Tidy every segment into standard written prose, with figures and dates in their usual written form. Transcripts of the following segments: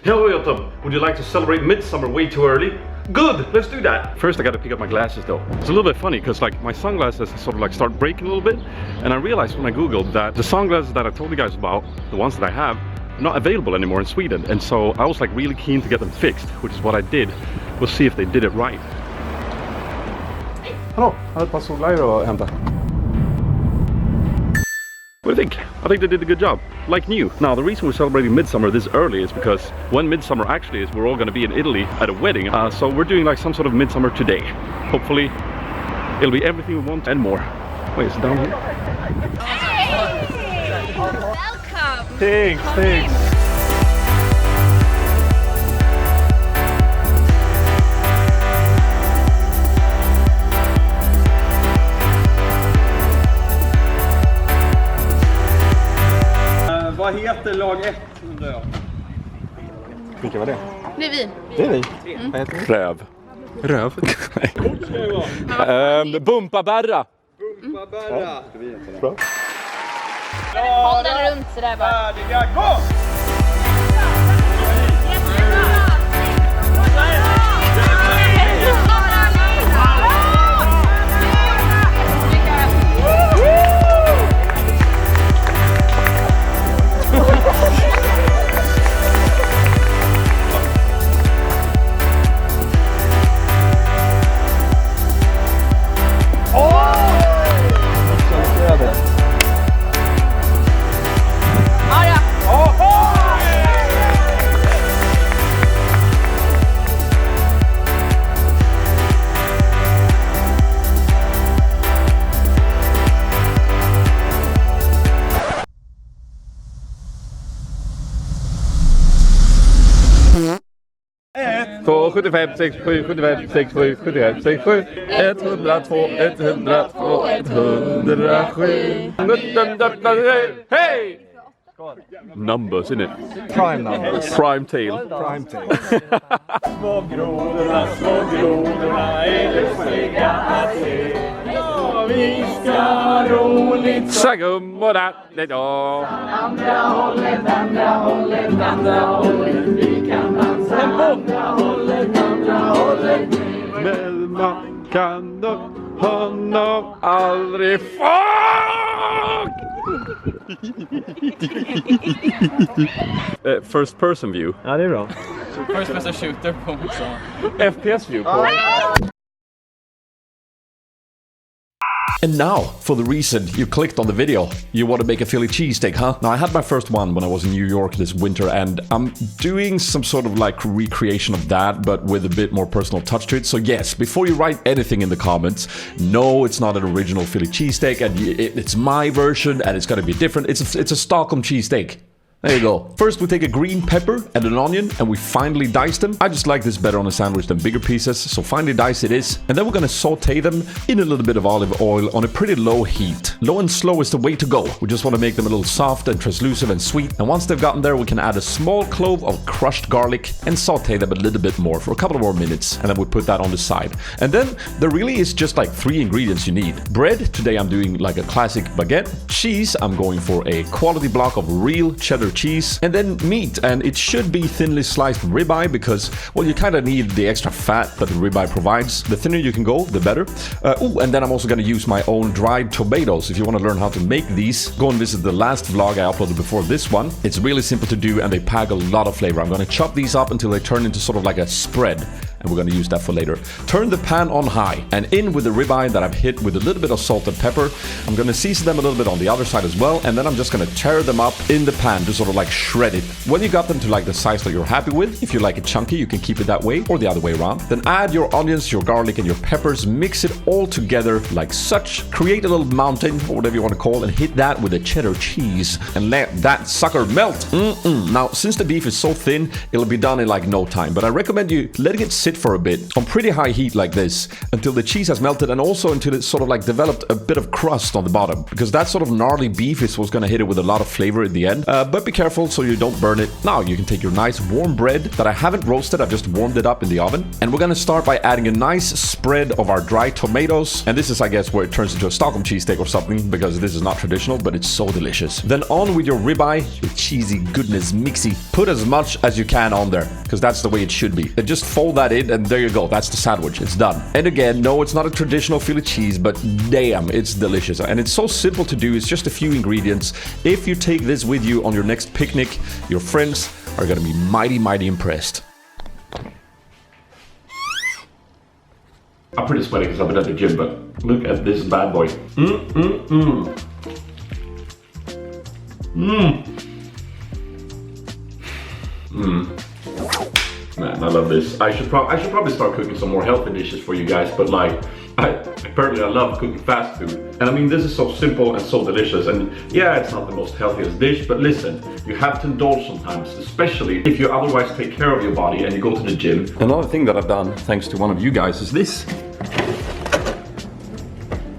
Yo, RIOT, would you like to celebrate Midsummer way too early? Good, let's do that. First I gotta pick up my glasses though. It's a little bit funny because like my sunglasses sort of like start breaking a little bit, and I realized when I googled that the sunglasses that I told you guys about, the ones that I have, are not available anymore in Sweden, and so I was like really keen to get them fixed, which is what I did. We'll see if they did it right. Hallå, jag hade ett par solglajjor att hämta. What do you think? I think they did a good job, like new. Now, the reason we're celebrating Midsummer this early is because when Midsummer actually is, we're all going to be in Italy at a wedding. So we're doing like some sort of Midsummer today. Hopefully, it'll be everything we want and more. Wait, is it down here? Hey! Welcome! Thanks. Vad heter lag 1 undrar jag? Vilka var det? Det är vi. Det är vi. Vad heter det? Röv. Röv? Nej. Bumpabärra. Bumpabärra. Bra. Håll den runt sådär bara. Färdiga, gå! Två, 75, 67, 75, 67, 75, 67, 102, 102, 107. Hey! Numbers, isn't it? Prime numbers. Prime tail. Prime tail. Smågrodorna är det snygga att se. Ja, vi ska roligt. Sagummorna, Andra hållet, andra hållet, andra hållet. Vi kan dansa andra hållet, andra hållet. men man kan nog honom aldrig få. First person view. Ja, det är bra. First person shooter på också. FPS view på. And now, for the reason you clicked on the video. You want to make a Philly cheesesteak, huh? Now, I had my first one when I was in New York this winter, and I'm doing some sort of like recreation of that, but with a bit more personal touch to it. So yes, before you write anything in the comments, no, it's not an original Philly cheesesteak, and it's my version, and it's gonna be different. It's a Stockholm cheesesteak. There you go. First, we take a green pepper and an onion, and we finely dice them. I just like this better on a sandwich than bigger pieces, so finely diced it is. And then we're gonna saute them in a little bit of olive oil on a pretty low heat. Low and slow is the way to go. We just want to make them a little soft and translucent and sweet. And once they've gotten there, we can add a small clove of crushed garlic and saute them a little bit more for a couple of more minutes. And then we put that on the side. And then there really is just like 3 ingredients you need. Bread, today I'm doing like a classic baguette. Cheese, I'm going for a quality block of real cheddar cheese, and then meat, and it should be thinly sliced ribeye because, well, you kind of need the extra fat that the ribeye provides. The thinner you can go, the better. And then I'm also going to use my own dried tomatoes. If you want to learn how to make these, go and visit the last vlog I uploaded before this one. It's really simple to do, and they pack a lot of flavor. I'm going to chop these up until they turn into sort of like a spread, and we're going to use that for later. Turn the pan on high, and in with the ribeye that I've hit with a little bit of salt and pepper. I'm going to season them a little bit on the other side as well, and then I'm just going to tear them up in the pan to sort of like shred it. When you got them to like the size that you're happy with, if you like it chunky, you can keep it that way, or the other way around. Then add your onions, your garlic, and your peppers, mix it all together like such. Create a little mountain, or whatever you want to call it, and hit that with a cheddar cheese, and let that sucker melt. Now, since the beef is so thin, it'll be done in like no time, but I recommend you letting it sit sit for a bit on pretty high heat like this until the cheese has melted, and also until it's sort of like developed a bit of crust on the bottom, because that sort of gnarly beef is what's gonna hit it with a lot of flavor at the end. But be careful so you don't burn it. Now you can take your nice warm bread that I haven't roasted, I've just warmed it up in the oven, and we're gonna start by adding a nice spread of our dry tomatoes. And this is, I guess, where it turns into a Stockholm cheesesteak or something, because this is not traditional, but it's so delicious. Then on with your ribeye, your cheesy goodness mixy. Put as much as you can on there, because that's the way it should be. And just fold that in, and there you go. That's the sandwich. It's done. And again, no, it's not a traditional Philly cheese, but damn, it's delicious. And it's so simple to do. It's just a few ingredients. If you take this with you on your next picnic, your friends are gonna be mighty, mighty impressed. I'm pretty sweaty because I've been at the gym, but look at this bad boy. Man, I love this. I should probably start cooking some more healthy dishes for you guys, but like, apparently I love cooking fast food. And I mean, this is so simple and so delicious, and yeah, it's not the most healthiest dish, but listen, you have to indulge sometimes, especially if you otherwise take care of your body and you go to the gym. Another thing that I've done, thanks to one of you guys, is this.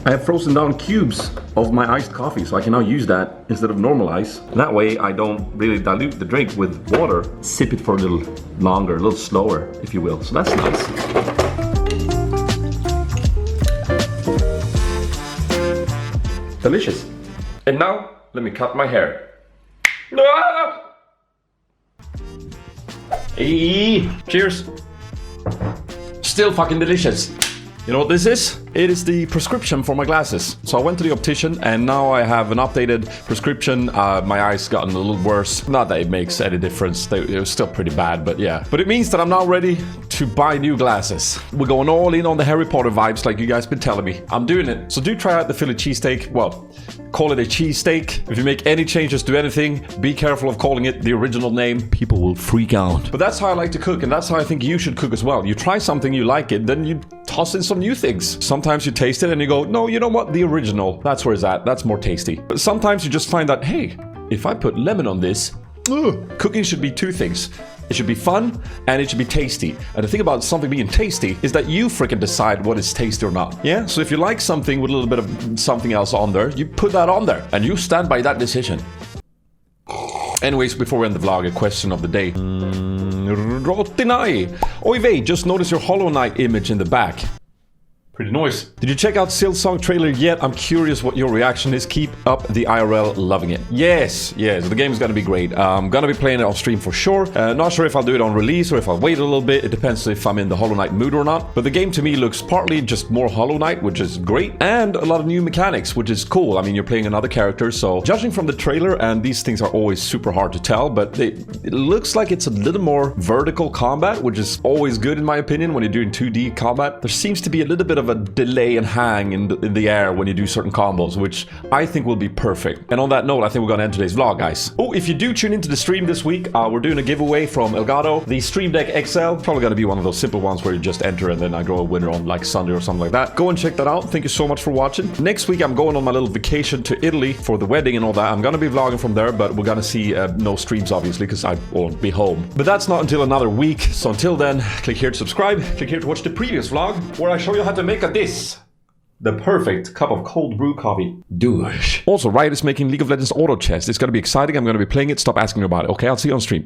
I have frozen down cubes of my iced coffee, so I can now use that instead of normal ice. That way I don't really dilute the drink with water. Sip it for a little longer, a little slower, if you will. So that's nice. Delicious. And now, let me cut my hair. Ah! Hey, cheers. Still fucking delicious. You know what this is? It is the prescription for my glasses. So I went to the optician and now I have an updated prescription. My eyes gotten a little worse. Not that it makes any difference. It was still pretty bad, but yeah. But it means that I'm now ready to buy new glasses. We're going all in on the Harry Potter vibes like you guys been telling me. I'm doing it. So do try out the Philly cheesesteak. Well, call it a cheesesteak. If you make any changes to anything, be careful of calling it the original name. People will freak out. But that's how I like to cook, and that's how I think you should cook as well. You try something, you like it, then you toss in some new things. Sometimes you taste it and you go, no, you know what? The original. That's where it's at. That's more tasty. But sometimes you just find that, hey, if I put lemon on this, cooking should be two things. It should be fun and it should be tasty. And the thing about something being tasty is that you freaking decide what is tasty or not. Yeah? So if you like something with a little bit of something else on there, you put that on there and you stand by that decision. Anyways, before we end the vlog, a question of the day. Rotinai. Oy vey, just notice your Hollow Knight image in the back. Pretty nice. Did you check out Silksong trailer yet? I'm curious what your reaction is. Keep up the IRL, loving it. Yes, the game is gonna be great. I'm gonna be playing it on stream for sure. Not sure if I'll do it on release or if I'll wait a little bit. It depends if I'm in the Hollow Knight mood or not. But the game to me looks partly just more Hollow Knight, which is great, and a lot of new mechanics, which is cool. I mean, you're playing another character, so judging from the trailer, and these things are always super hard to tell, but it looks like it's a little more vertical combat, which is always good in my opinion when you're doing 2D combat. There seems to be a little bit of a delay and hang in the air when you do certain combos, which I think will be perfect. And on that note, I think we're gonna end today's vlog, guys. Oh, if you do tune into the stream this week, we're doing a giveaway from Elgato, the Stream Deck XL. Probably gonna be one of those simple ones where you just enter and then I draw a winner on like Sunday or something like that. Go and check that out. Thank you so much for watching. Next week, I'm going on my little vacation to Italy for the wedding and all that. I'm gonna be vlogging from there, but we're gonna see no streams, obviously, because I won't be home. But that's not until another week. So until then, click here to subscribe. Click here to watch the previous vlog, where I show you how to make this. The perfect cup of cold brew coffee. Douche. Also, Riot is making League of Legends Auto Chess. It's gonna be exciting. I'm gonna be playing it. Stop asking me about it. Okay, I'll see you on stream.